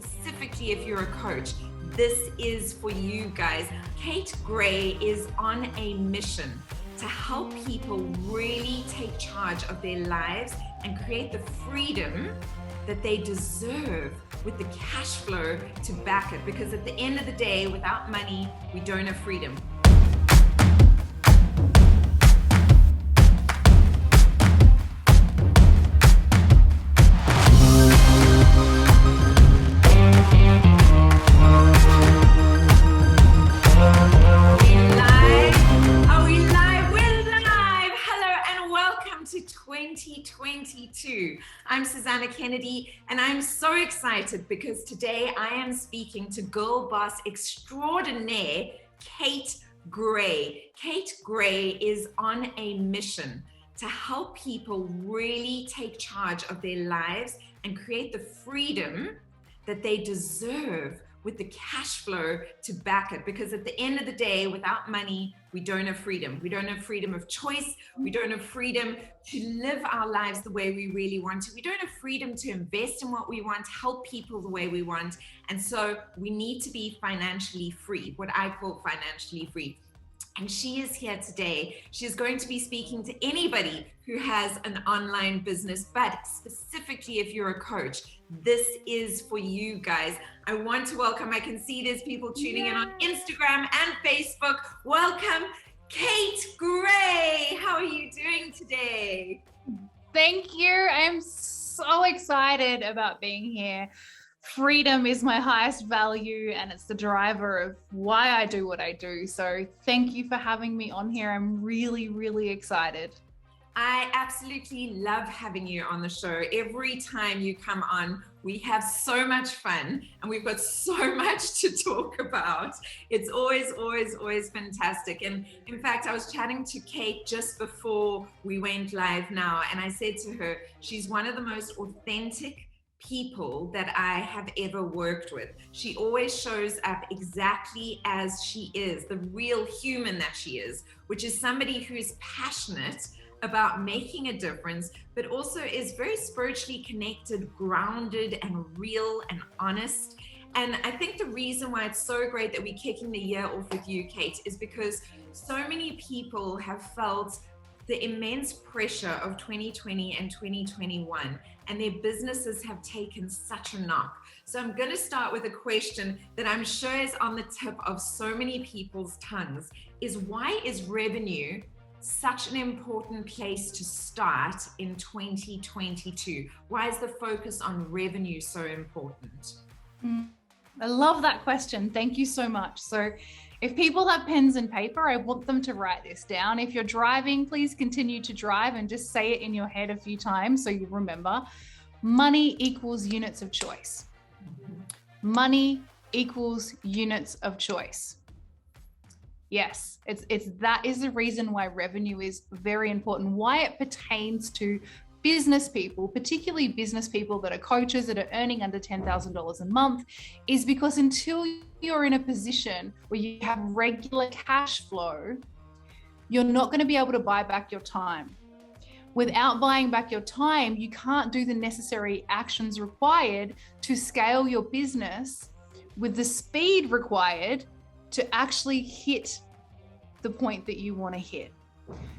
specifically if you're a coach, this is for you guys. Kate Gray is on a mission to help people really take charge of their lives and create the freedom that they deserve with the cash flow to back it. Because at the end of the day, without money, we don't have freedom. Are we live? We're live. Hello and welcome to 2022. I'm Susanna Kennedy and I'm so excited because today I am speaking to girl boss extraordinaire, Kate Gray. Kate Gray is on a mission to help people really take charge of their lives and create the freedom that they deserve with the cash flow to back it. Because at the end of the day, without money, we don't have freedom. We don't have freedom of choice. We don't have freedom to live our lives the way we really want to. We don't have freedom to invest in what we want, help people the way we want. And so we need to be financially free, what I call financially free. And she is here today. She is going to be speaking to anybody who has an online business, but specifically if you're a coach, this is for you guys. I want to welcome, I can see there's people tuning in on Instagram and Facebook. Welcome, Kate Gray. How are you doing today? Thank you. I'm so excited about being here. Freedom is my highest value and it's the driver of why I do what I do. So thank you for having me on here. I'm really, really excited. I absolutely love having you on the show. Every time you come on, we have so much fun and we've got so much to talk about. It's always fantastic. And in fact, I was chatting to Kate just before we went live now, and I said to her, she's one of the most authentic people that I have ever worked with. She always shows up exactly as she is, the real human that she is, which is somebody who's passionate about making a difference, but also is very spiritually connected, grounded and real and honest. And I think the reason why it's so great that we're kicking the year off with you, Kate, is because so many people have felt the immense pressure of 2020 and 2021, and their businesses have taken such a knock. So I'm going to start with a question that I'm sure is on the tip of so many people's tongues, is why is revenue such an important place to start in 2022? Why is the focus on revenue so important? I love that question. Thank you so much. So if people have pens and paper, I want them to write this down. If you're driving, please continue to drive and just say it in your head a few times so you remember. Money equals units of choice. Money equals units of choice. Yes, that is the reason why revenue is very important, why it pertains to business people, particularly business people that are coaches that are earning under $10,000 a month, is because until you're in a position where you have regular cash flow, you're not going to be able to buy back your time. Without buying back your time, you can't do the necessary actions required to scale your business with the speed required to actually hit the point that you want to hit.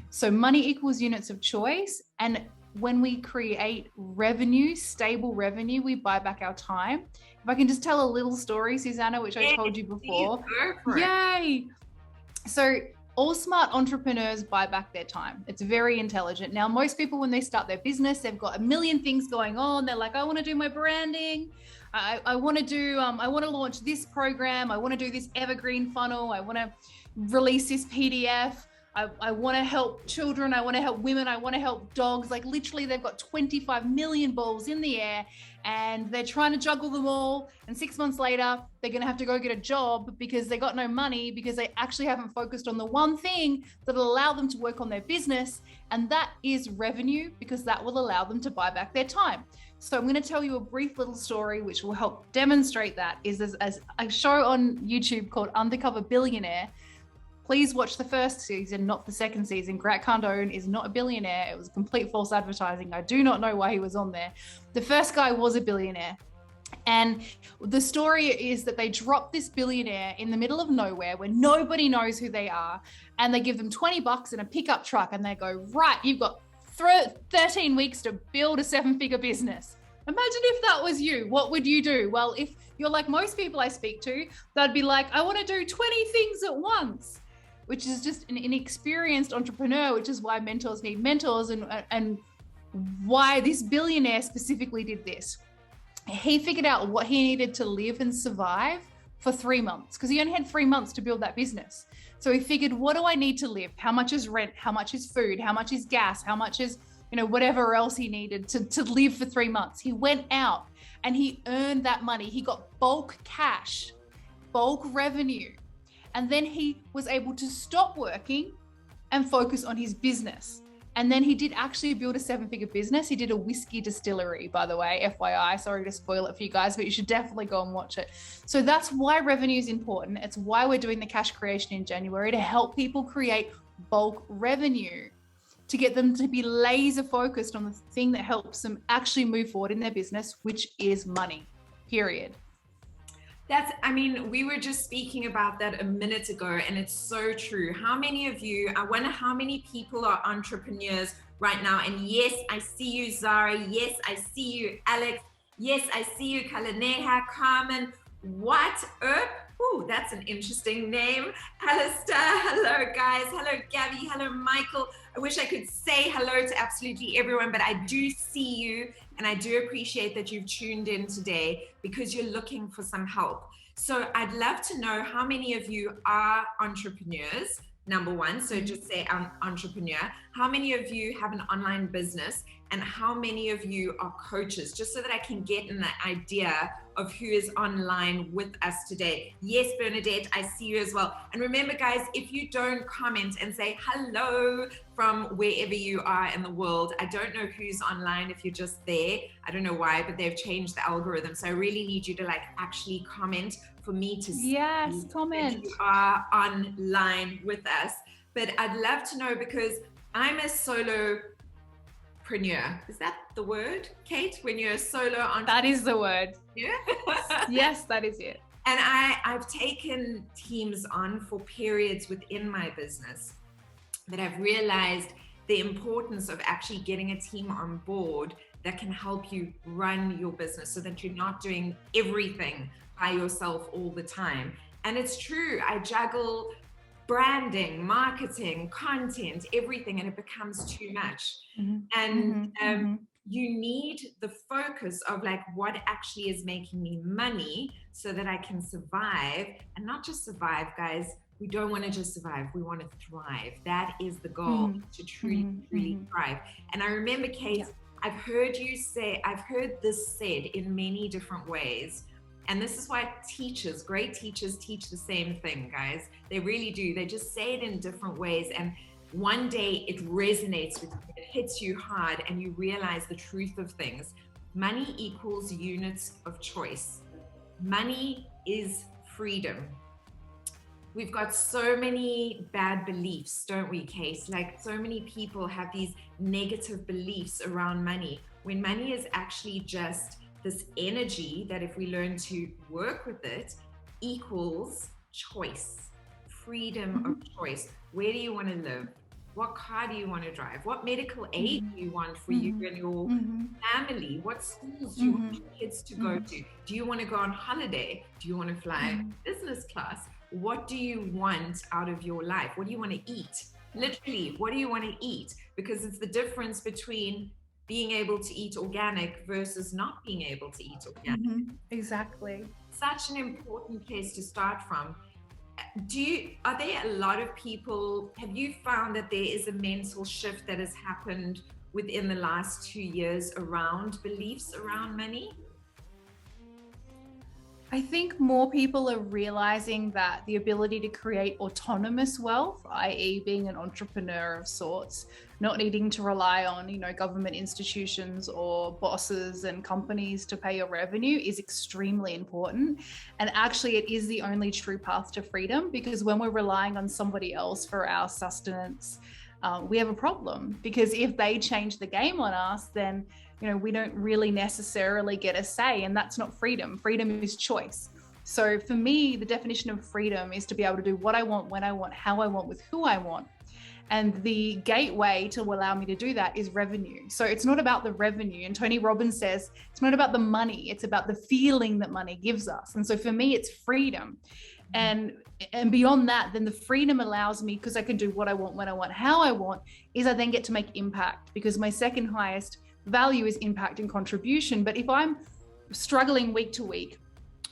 So money equals units of choice. And when we create revenue, stable revenue, we buy back our time. If I can just tell a little story, Susanna, which I told you before. Yay! So all smart entrepreneurs buy back their time. It's very intelligent. Now, most people, when they start their business, they've got a million things going on. They're like, I want to do my branding. I want to launch this program. I want to do this evergreen funnel. I want to release this PDF. I want to help children. I want to help women. I want to help dogs. Like literally they've got 25 million balls in the air and they're trying to juggle them all. And 6 months later, they're going to have to go get a job because they got no money because they actually haven't focused on the one thing that'll allow them to work on their business. And that is revenue, because that will allow them to buy back their time. So I'm going to tell you a brief little story which will help demonstrate that. Is as a show on YouTube called Undercover Billionaire. Please watch the first season, not the second season. Grant Cardone is not a billionaire. It was complete false advertising. I do not know why he was on there. The first guy was a billionaire. And the story is that they drop this billionaire in the middle of nowhere where nobody knows who they are. And they give them $20 in a pickup truck and they go, right, you've got 13 weeks to build a 7-figure business. Imagine if that was you. What would you do? Well, if you're like most people I speak to, they'd be like, I want to do 20 things at once, which is just an inexperienced entrepreneur, which is why mentors need mentors, and why this billionaire specifically did this. He figured out what he needed to live and survive for 3 months, because he only had 3 months to build that business. So he figured, what do I need to live? How much is rent? How much is food? How much is gas? How much is, whatever else he needed to live for 3 months? He went out and he earned that money. He got bulk cash, bulk revenue. And then he was able to stop working and focus on his business. And then he did actually build a 7-figure business. He did a whiskey distillery, by the way, FYI. Sorry to spoil it for you guys, but you should definitely go and watch it. So that's why revenue is important. It's why we're doing the cash creation in January, to help people create bulk revenue, to get them to be laser focused on the thing that helps them actually move forward in their business, which is money, period. We were just speaking about that a minute ago, and it's so true. How many of you, I wonder how many people are entrepreneurs right now? And yes, I see you, Zara. Yes, I see you, Alex. Yes, I see you, Kalaneha, Carmen. What? Ooh, that's an interesting name. Alistair, hello guys. Hello, Gabby. Hello, Michael. I wish I could say hello to absolutely everyone, but I do see you. And I do appreciate that you've tuned in today because you're looking for some help. So I'd love to know how many of you are entrepreneurs, number one. So just say I'm entrepreneur. How many of you have an online business, and how many of you are coaches, just so that I can get an idea of who is online with us today. Yes, Bernadette, I see you as well. And remember guys, if you don't comment and say hello from wherever you are in the world, I don't know who's online if you're just there. I don't know why, but they've changed the algorithm. So I really need you to actually comment for me to see comment. You are online with us. But I'd love to know, because I'm a solopreneur. Is that the word, Kate? When you're a solo entrepreneur? That is the word. Yeah. Yes, that is it. And I've taken teams on for periods within my business, but I've realized the importance of actually getting a team on board that can help you run your business, so that you're not doing everything by yourself all the time. And it's true, I juggle branding, marketing, content, everything, and it becomes too much. And you need the focus of what actually is making me money, so that I can survive. And not just survive, guys. We don't want to just survive. We want to thrive. That is the goal, to truly thrive. And I remember, Kate, I've heard this said in many different ways. And this is why great teachers teach the same thing, guys. They really do. They just say it in different ways. And one day it resonates with you, it hits you hard, and you realize the truth of things. Money equals units of choice. Money is freedom. We've got so many bad beliefs, don't we, Case? So many people have these negative beliefs around money, when money is actually just this energy that, if we learn to work with it, equals choice, freedom of choice. Where do you want to live? What car do you want to drive? What medical aid do you want for you and your family? What schools do you want your kids to go to? Do you want to go on holiday? Do you want to fly business class? What do you want out of your life? What do you want to eat? Literally, what do you want to eat? Because it's the difference between being able to eat organic versus not being able to eat organic. Exactly. Such an important place to start from. Are there a lot of people, have you found that there is a mental shift that has happened within the last 2 years around beliefs around money? I think more people are realizing that the ability to create autonomous wealth, i.e. being an entrepreneur of sorts, not needing to rely on, government institutions or bosses and companies to pay your revenue, is extremely important. And actually it is the only true path to freedom, because when we're relying on somebody else for our sustenance, we have a problem, because if they change the game on us, then we don't really necessarily get a say, and that's not freedom. Freedom is choice. So for me, the definition of freedom is to be able to do what I want, when I want, how I want, with who I want. And the gateway to allow me to do that is revenue. So it's not about the revenue. And Tony Robbins says, it's not about the money, it's about the feeling that money gives us. And so for me, it's freedom. And beyond that, then the freedom allows me, because I can do what I want, when I want, how I want, is I then get to make impact, because my second highest value is impact and contribution. But if I'm struggling week to week,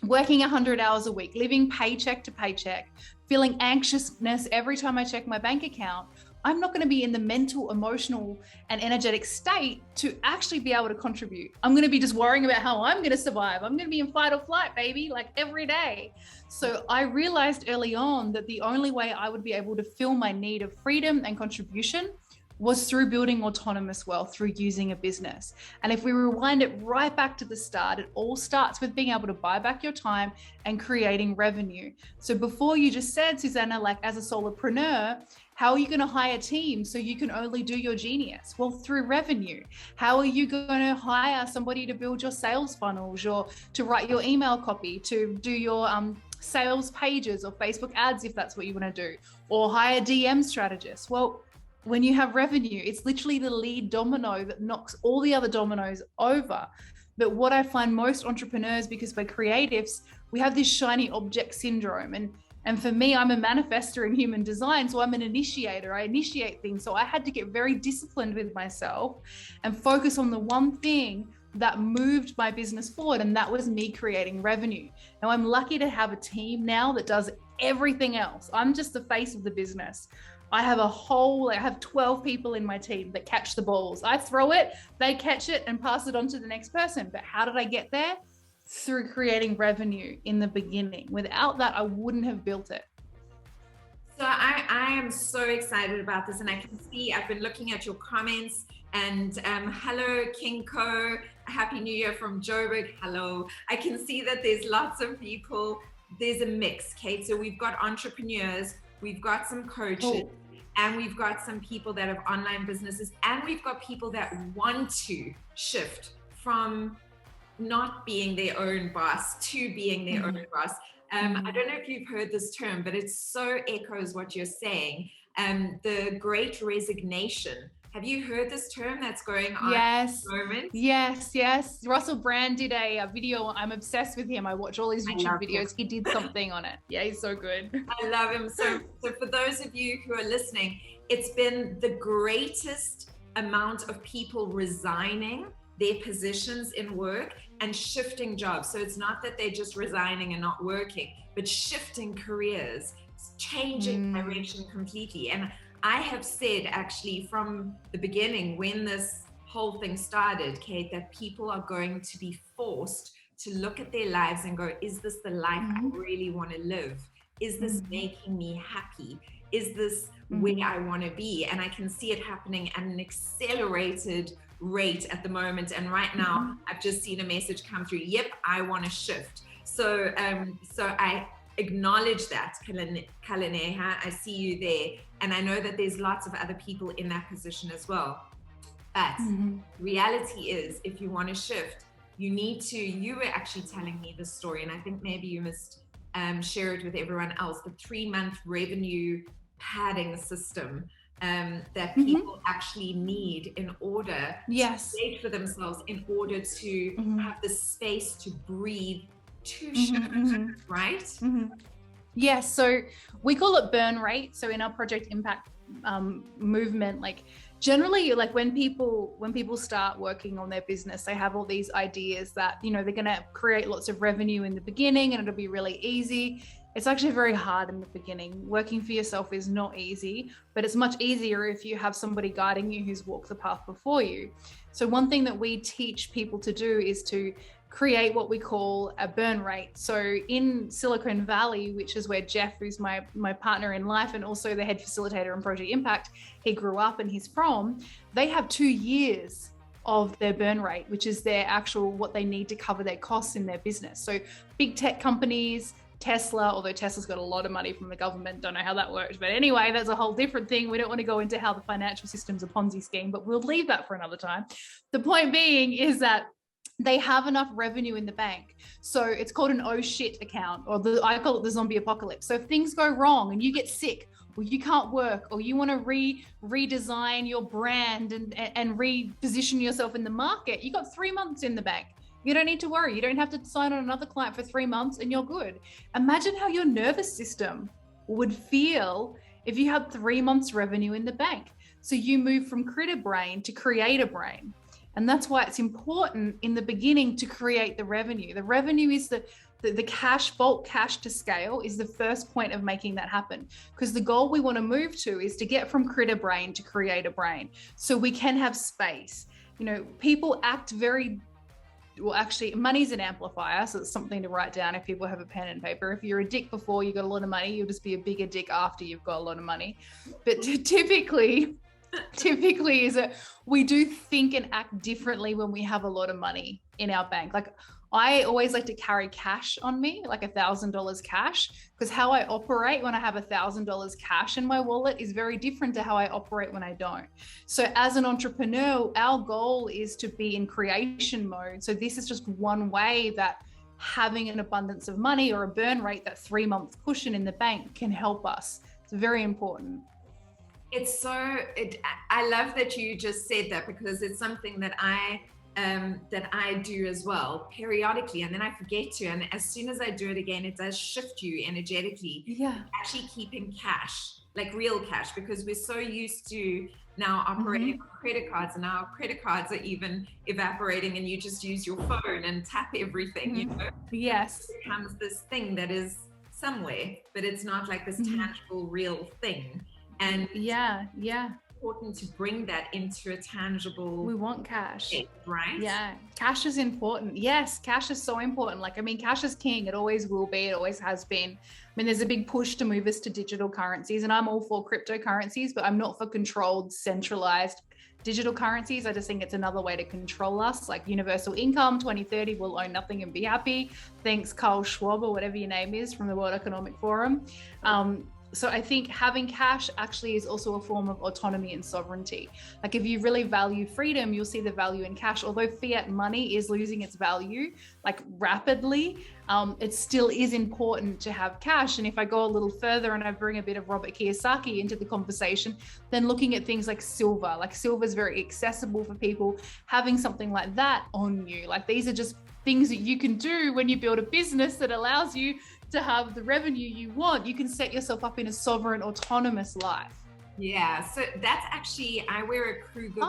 working 100 hours a week, living paycheck to paycheck, feeling anxiousness every time I check my bank account, I'm not going to be in the mental, emotional, and energetic state to actually be able to contribute. I'm going to be just worrying about how I'm going to survive. I'm going to be in fight or flight, baby, like every day. So I realized early on that the only way I would be able to fill my need of freedom and contribution was through building autonomous wealth, through using a business. And if we rewind it right back to the start, it all starts with being able to buy back your time and creating revenue. So before you just said, Susanna, like as a solopreneur, how are you going to hire a team so you can only do your genius? Well, through revenue. How are you going to hire somebody to build your sales funnels, or to write your email copy, to do your sales pages or Facebook ads, if that's what you want to do, or hire DM strategists? Well, when you have revenue, it's literally the lead domino that knocks all the other dominoes over. But what I find most entrepreneurs, because we're creatives, we have this shiny object syndrome. And for me, I'm a manifestor in human design, so I'm an initiator. I initiate things. So I had to get very disciplined with myself and focus on the one thing that moved my business forward, and that was me creating revenue. Now, I'm lucky to have a team now that does everything else. I'm just the face of the business. I have 12 people in my team that catch the balls. I throw it, they catch it and pass it on to the next person. But how did I get there? Through creating revenue in the beginning. Without that, I wouldn't have built it. So I am so excited about this, and I can see, I've been looking at your comments, and hello Kinko, Happy New Year from Joburg, hello. I can see that there's lots of people, there's a mix, Kate. So we've got entrepreneurs, we've got some coaches, and we've got some people that have online businesses, and we've got people that want to shift from not being their own boss to being their own boss. I don't know if you've heard this term, but it so echoes what you're saying. The Great Resignation. Have you heard this term that's going on at the moment? Yes. Russell Brand did a video. I'm obsessed with him. I watch all his YouTube videos. He did something on it. Yeah, he's so good. I love him. So for those of you who are listening, it's been the greatest amount of people resigning their positions in work and shifting jobs. So it's not that they're just resigning and not working, but shifting careers, changing direction completely. And I have said actually from the beginning, when this whole thing started, Kate, that people are going to be forced to look at their lives and go, is this the life I really want to live? Is this making me happy? Is this where I want to be? And I can see it happening at an accelerated rate at the moment. And right now, I've just seen a message come through. Yep, I want to shift. So I acknowledge that, Kalaneha. I see you there. And I know that there's lots of other people in that position as well. But reality is, if you want to shift, you were actually telling me this story, and I think maybe you must share it with everyone else, the 3-month revenue padding system that people actually need in order to create for themselves, in order to have the space to breathe, to shift, right? Yes, so we call it burn rate. So in our Project Impact movement, like generally, like when people start working on their business, they have all these ideas that, they're going to create lots of revenue in the beginning and it'll be really easy. It's actually very hard in the beginning. Working for yourself is not easy, but it's much easier if you have somebody guiding you who's walked the path before you. So one thing that we teach people to do is to create what we call a burn rate. So in Silicon Valley, which is where Jeff, who's my partner in life and also the head facilitator on Project Impact, he grew up and he's from, they have 2 years of their burn rate, which is their actual, what they need to cover their costs in their business. So big tech companies, Tesla, although Tesla's got a lot of money from the government, don't know how that works. But anyway, that's a whole different thing. We don't want to go into how the financial system's a Ponzi scheme, but we'll leave that for another time. The point being is that they have enough revenue in the bank. So it's called an oh shit account, or I call it the zombie apocalypse. So if things go wrong and you get sick, or you can't work, or you want to redesign your brand and reposition yourself in the market, you got 3 months in the bank. You don't need to worry. You don't have to sign on another client for 3 months and you're good. Imagine how your nervous system would feel if you had 3 months revenue in the bank. So you move from critter brain to creator brain. And that's why it's important in the beginning to create the revenue. The revenue is the cash, bulk cash to scale is the first point of making that happen. Because the goal we want to move to is to get from critter brain to creator brain. So we can have space. You know, people act very, well, actually, money's an amplifier. So it's something to write down if people have a pen and paper. If you're a dick before you got a lot of money, you'll just be a bigger dick after you've got a lot of money. But typically is that we do think and act differently when we have a lot of money in our bank. Like I always like to carry cash on me, like $1,000 cash, because how I operate when I have $1,000 cash in my wallet is very different to how I operate when I don't. So as an entrepreneur, our goal is to be in creation mode. So this is just one way that having an abundance of money or a burn rate, that 3 month cushion in the bank, can help us. It's very important. It's I love that you just said that, because it's something that I do as well periodically, and then I forget to, and as soon as I do it again, it does shift you energetically. Actually keeping cash, like real cash, because we're so used to now operating on credit cards, and our credit cards are even evaporating, and you just use your phone and tap everything, you know. Yes, it becomes this thing that is somewhere, but it's not like this tangible real thing. And important to bring that into a tangible. We want cash, state, right? Yeah, cash is important. Yes, cash is so important. Like, I mean, cash is king. It always will be. It always has been. I mean, there's a big push to move us to digital currencies, and I'm all for cryptocurrencies, but I'm not for controlled, centralized digital currencies. I just think it's another way to control us, like universal income 2030, we'll own nothing and be happy. Thanks, Carl Schwab, or whatever your name is, from the World Economic Forum. So I think having cash actually is also a form of autonomy and sovereignty. Like if you really value freedom, you'll see the value in cash. Although fiat money is losing its value like rapidly, it still is important to have cash. And if I go a little further and I bring a bit of Robert Kiyosaki into the conversation, then looking at things like silver is very accessible for people. Having something like that on you, like these are just things that you can do when you build a business that allows you to have the revenue you want. You can set yourself up in a sovereign, autonomous life. Yeah, so that's actually, I wear a Kruger,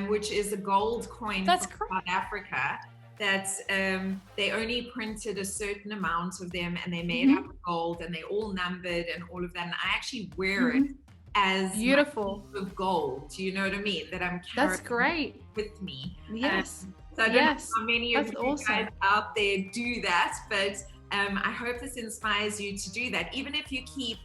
which is a gold coin from South Africa. That's they only printed a certain amount of them, and they made out of gold, and they're all numbered and all of that. And I actually wear it as beautiful of gold. Do you know what I mean? That I'm carrying. That's great. With me. Yes. So I don't know how many of you guys out there do that, but I hope this inspires you to do that. Even if you keep,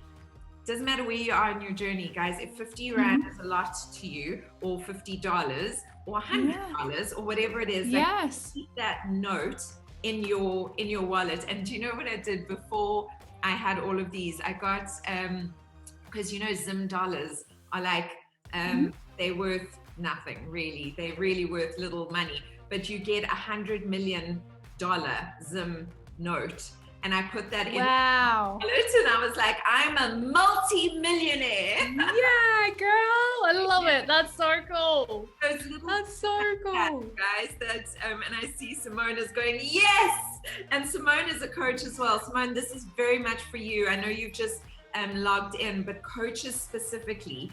doesn't matter where you are in your journey, guys, if 50 Rand is a lot to you, or $50 or $100 or whatever it is, like, keep that note in your wallet. And do you know what I did before I had all of these? I got, because you know, Zim dollars are like, they're worth nothing really. They're really worth little money, but you get $100 million Zim note. And I put that in my wallet, and I was like, I'm a multi-millionaire. Yeah, girl, I love it. That's so cool. That's so cool, guys. That's and I see Simona's going, yes. And Simone is a coach as well. Simone, this is very much for you. I know you've just logged in, but coaches specifically,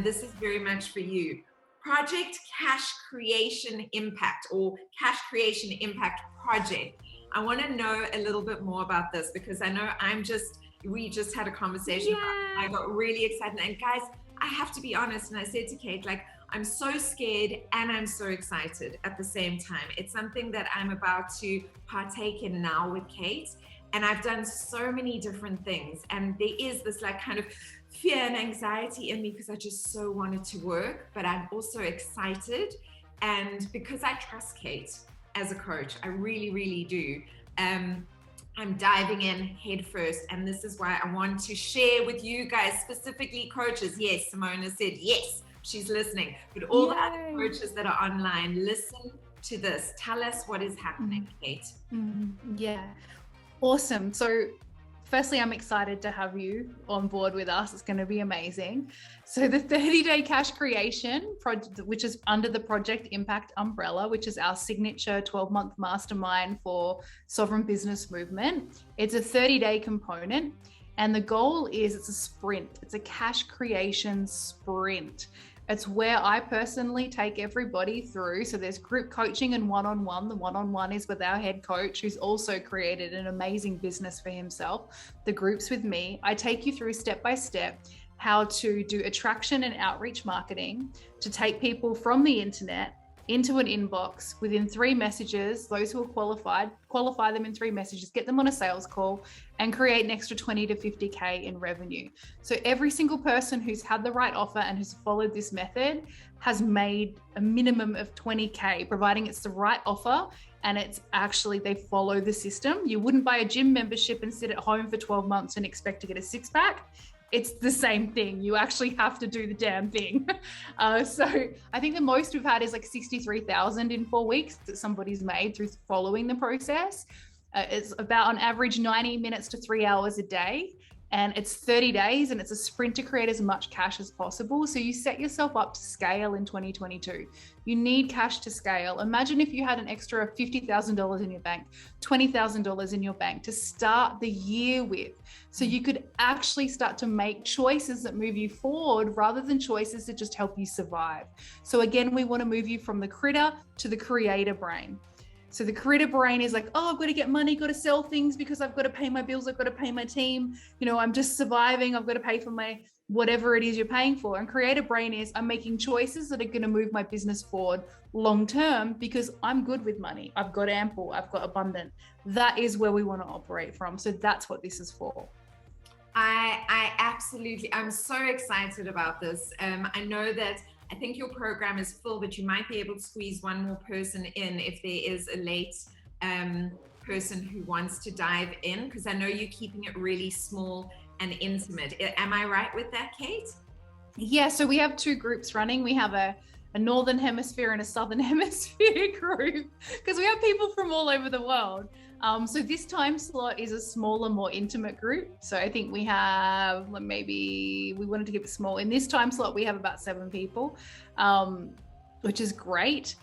this is very much for you. Project Cash Creation Impact, or Cash Creation Impact Project. I want to know a little bit more about this, because I know we just had a conversation about it. I got really excited. And guys, I have to be honest, and I said to Kate, like, I'm so scared and I'm so excited at the same time. It's something that I'm about to partake in now with Kate. And I've done so many different things. And there is this like kind of fear and anxiety in me, because I just so want it to work, but I'm also excited. And because I trust Kate as a coach, I really, really do. I'm diving in head first. And this is why I want to share with you guys, specifically coaches. Yes, Simona said yes, she's listening. But all the other coaches that are online, listen to this. Tell us what is happening, Kate. Yeah, awesome. So firstly, I'm excited to have you on board with us. It's going to be amazing. So the 30-day cash creation project, which is under the Project Impact umbrella, which is our signature 12-month mastermind for sovereign business movement. It's a 30-day component. And the goal is it's a sprint. It's a cash creation sprint. It's where I personally take everybody through. So there's group coaching and one-on-one. The one-on-one is with our head coach, who's also created an amazing business for himself. The group's with me. I take you through step by step how to do attraction and outreach marketing to take people from the internet into an inbox within 3 messages. Those who are qualify them in 3 messages, get them on a sales call, and create an extra 20 to 50K in revenue. So every single person who's had the right offer and who's followed this method has made a minimum of 20K, providing it's the right offer and it's actually, they follow the system. You wouldn't buy a gym membership and sit at home for 12 months and expect to get a 6-pack. It's the same thing. You actually have to do the damn thing. So I think the most we've had is like 63,000 in 4 weeks that somebody's made through following the process. It's about on average 90 minutes to 3 hours a day. And it's 30 days and it's a sprint to create as much cash as possible. So you set yourself up to scale in 2022. You need cash to scale. Imagine if you had an extra $50,000 in your bank, $20,000 in your bank to start the year with. So you could actually start to make choices that move you forward rather than choices that just help you survive. So again, we want to move you from the critter to the creator brain. So the creator brain is like, oh, I've got to get money, got to sell things because I've got to pay my bills, I've got to pay my team. You know, I'm just surviving. I've got to pay for my whatever it is you're paying for. And creator brain is, I'm making choices that are going to move my business forward long term because I'm good with money. I've got ample, I've got abundant. That is where we want to operate from. So that's what this is for. I absolutely, I'm so excited about this. I know that I think your program is full, but you might be able to squeeze one more person in if there is a late person who wants to dive in, because I know you're keeping it really small and intimate. Am I right with that, Kate? Yeah, so we have 2 groups running. We have a Northern Hemisphere and a Southern Hemisphere group because we have people from all over the world. So this time slot is a smaller, more intimate group. So I think we have, maybe we wanted to keep it small. In this time slot, we have about 7 people, which is great.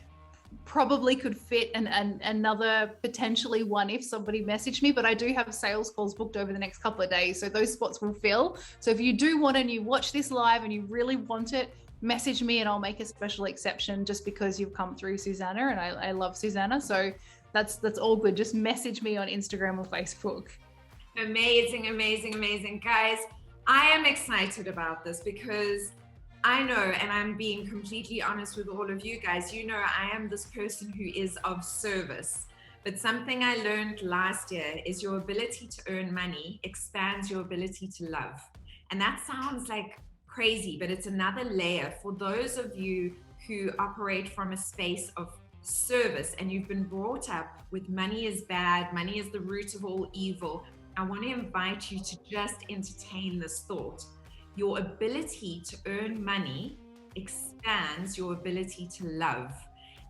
Probably could fit another potentially one if somebody messaged me, but I do have sales calls booked over the next couple of days. So those spots will fill. So if you do want and you watch this live and you really want it, message me and I'll make a special exception just because you've come through, Susanna, and I love Susanna. So that's all good. Just message me on Instagram or Facebook. Amazing, amazing, amazing. Guys, I am excited about this because I know, and I'm being completely honest with all of you guys, you know, I am this person who is of service. But something I learned last year is your ability to earn money expands your ability to love. And that sounds like crazy, but it's another layer for those of you who operate from a space of service and you've been brought up with money is bad, money is the root of all evil. I want to invite you to just entertain this thought. Your ability to earn money expands your ability to love.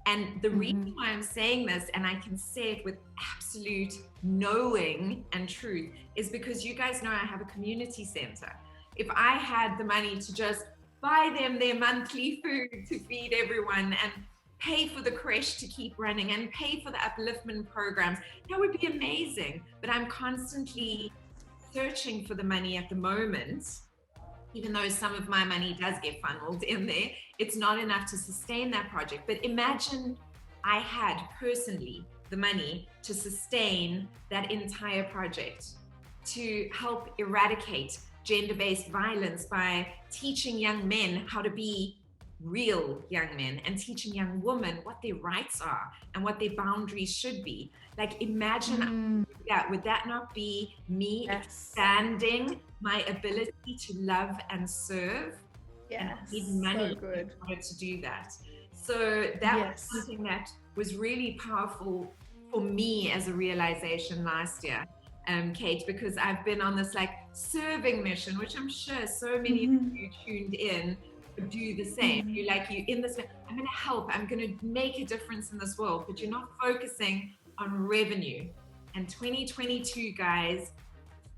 And the reason why I'm saying this, and I can say it with absolute knowing and truth, is because you guys know I have a community center. If I had the money to just buy them their monthly food to feed everyone and pay for the creche to keep running and pay for the upliftment programs, that would be amazing. But I'm constantly searching for the money at the moment. Even though some of my money does get funneled in there, it's not enough to sustain that project. But imagine I had personally the money to sustain that entire project, to help eradicate gender-based violence by teaching young men how to be real young men and teaching young women what their rights are and what their boundaries should be. Like, imagine that. Would that not be me expanding my ability to love and serve? Yes, and need money so good. in order to do that. So that was something that was really powerful for me as a realization last year. Kate, because I've been on this like serving mission, which I'm sure so many of you tuned in do the same. You in this, I'm going to help, I'm going to make a difference in this world, but you're not focusing on revenue. And 2022, guys,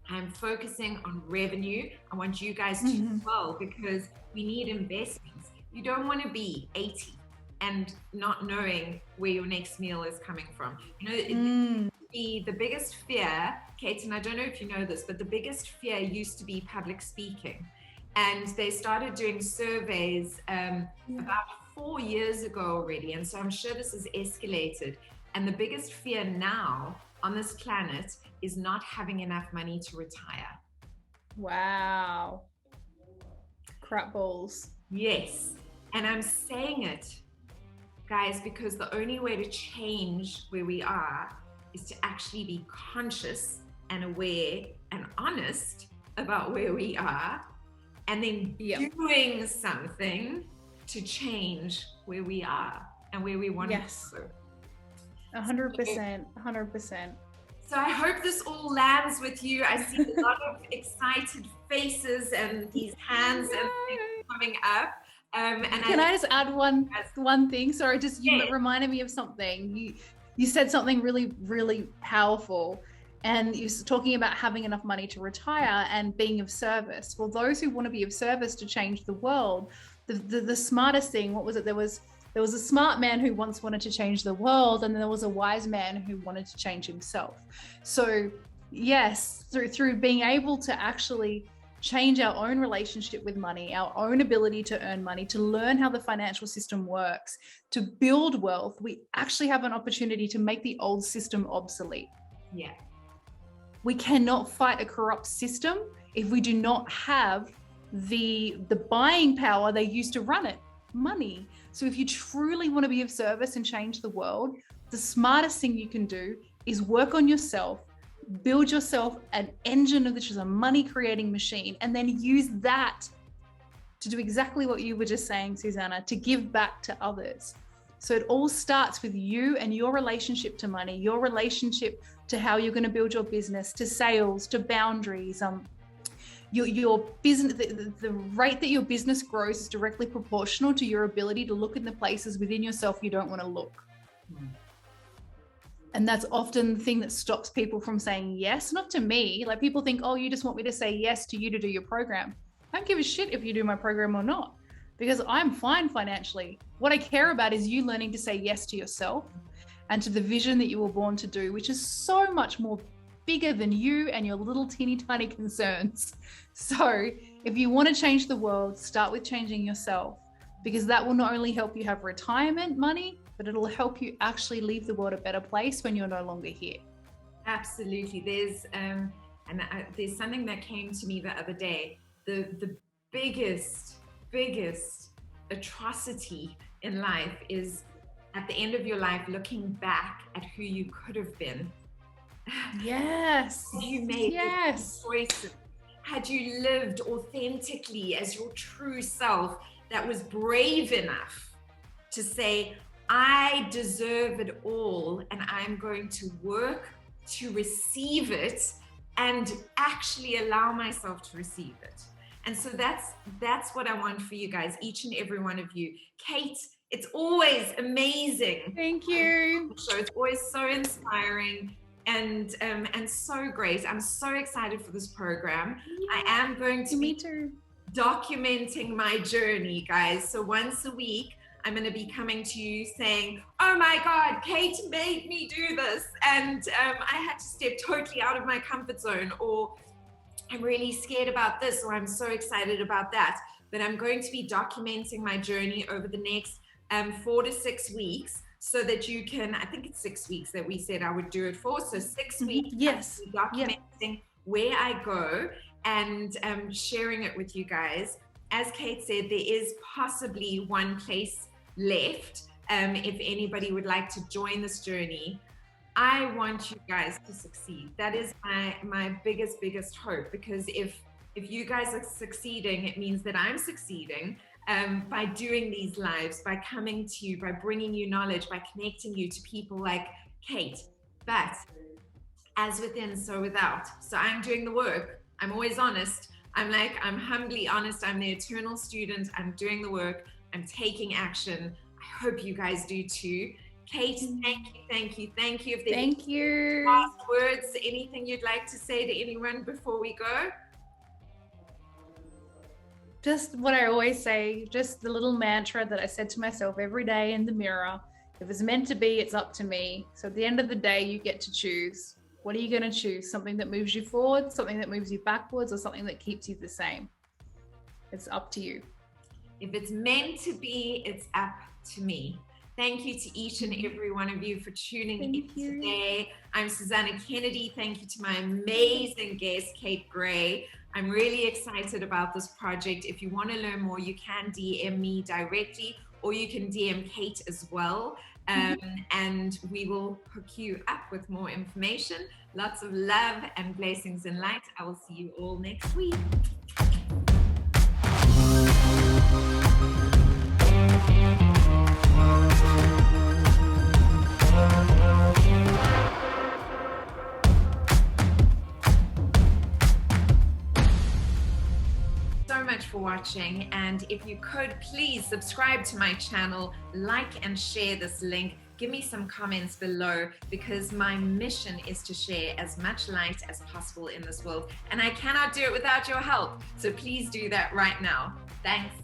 I'm focusing on revenue. I want you guys to as well, because we need investments. You don't want to be 80 and not knowing where your next meal is coming from. The biggest fear, Kate, and I don't know if you know this, but the biggest fear used to be public speaking. And they started doing surveys about 4 years ago already. And so I'm sure this has escalated. And the biggest fear now on this planet is not having enough money to retire. Wow. Crap balls. Yes. And I'm saying it, guys, because the only way to change where we are is to actually be conscious and aware and honest about where we are, and then doing something to change where we are and where we want to go. 100%, 100%. So I hope this all lands with you. I see a lot of excited faces and these hands and things coming up. Can I just add one thing? Sorry, you reminded me of something. You said something really, really powerful. And you're talking about having enough money to retire and being of service. Well, those who want to be of service to change the world, the smartest thing, what was it? There was a smart man who once wanted to change the world, and there was a wise man who wanted to change himself. So yes, through being able to actually change our own relationship with money, our own ability to earn money, to learn how the financial system works, to build wealth, we actually have an opportunity to make the old system obsolete. Yeah. We cannot fight a corrupt system if we do not have the buying power they use to run it, money. So if you truly want to be of service and change the world, the smartest thing you can do is work on yourself, build yourself an engine of which is a money creating machine, and then use that to do exactly what you were just saying, Susanna, to give back to others. So it all starts with you and your relationship to money, your relationship to how you're going to build your business, to sales, to boundaries. Your business, the rate that your business grows is directly proportional to your ability to look in the places within yourself you don't want to look. And that's often the thing that stops people from saying yes, not to me. Like, people think, oh, you just want me to say yes to you to do your program. I don't give a shit if you do my program or not, because I'm fine financially. What I care about is you learning to say yes to yourself and to the vision that you were born to do, which is so much more bigger than you and your little teeny tiny concerns. So if you want to change the world, start with changing yourself, because that will not only help you have retirement money, but it'll help you actually leave the world a better place when you're no longer here. Absolutely. There's something that came to me the other day. The biggest atrocity in life is at the end of your life looking back at who you could have been. Yes. You made choices. Had you lived authentically as your true self, that was brave enough to say, I deserve it all, and I'm going to work to receive it and actually allow myself to receive it. And so that's what I want for you guys, each and every one of you. Kate, it's always amazing. Thank you. So it's always so inspiring and so great. I'm so excited for this program. I am going to be documenting my journey, guys. So once a week, I'm going to be coming to you saying, oh my God, Kate made me do this. And I had to step totally out of my comfort zone, or I'm really scared about this, or I'm so excited about that. But I'm going to be documenting my journey over the next 4 to 6 weeks, so that you can, I think it's 6 weeks that we said I would do it for. So 6 weeks, yes, documenting where I go and sharing it with you guys. As Kate said, there is possibly one place left. If anybody would like to join this journey, I want you guys to succeed. That is my biggest hope, because if you guys are succeeding, it means that I'm succeeding by doing these lives, by coming to you, by bringing you knowledge, by connecting you to people like Kate. But As within, so without. So I'm doing the work. I'm always honest. I'm humbly honest. I'm the eternal student. I'm doing the work. I'm taking action. I hope you guys do too. Kate, thank you. If there's Thank you. last words, anything you'd like to say to anyone before we go? Just what I always say, just the little mantra that I said to myself every day in the mirror. If it's meant to be, it's up to me. So at the end of the day, you get to choose. What are you going to choose? Something that moves you forward, something that moves you backwards, or something that keeps you the same? It's up to you. If it's meant to be, it's up to me. Thank you to each and every one of you for tuning in today. I'm Susanna Kennedy. Thank you to my amazing guest, Kate Gray. I'm really excited about this project. If you want to learn more, you can DM me directly, or you can DM Kate as well. And we will hook you up with more information. Lots of love and blessings and light. I will see you all next week. Much for watching, and if you could please subscribe to my channel, like and share this link, give me some comments below, because my mission is to share as much light as possible in this world, and I cannot do it without your help. So please do that right now. Thanks.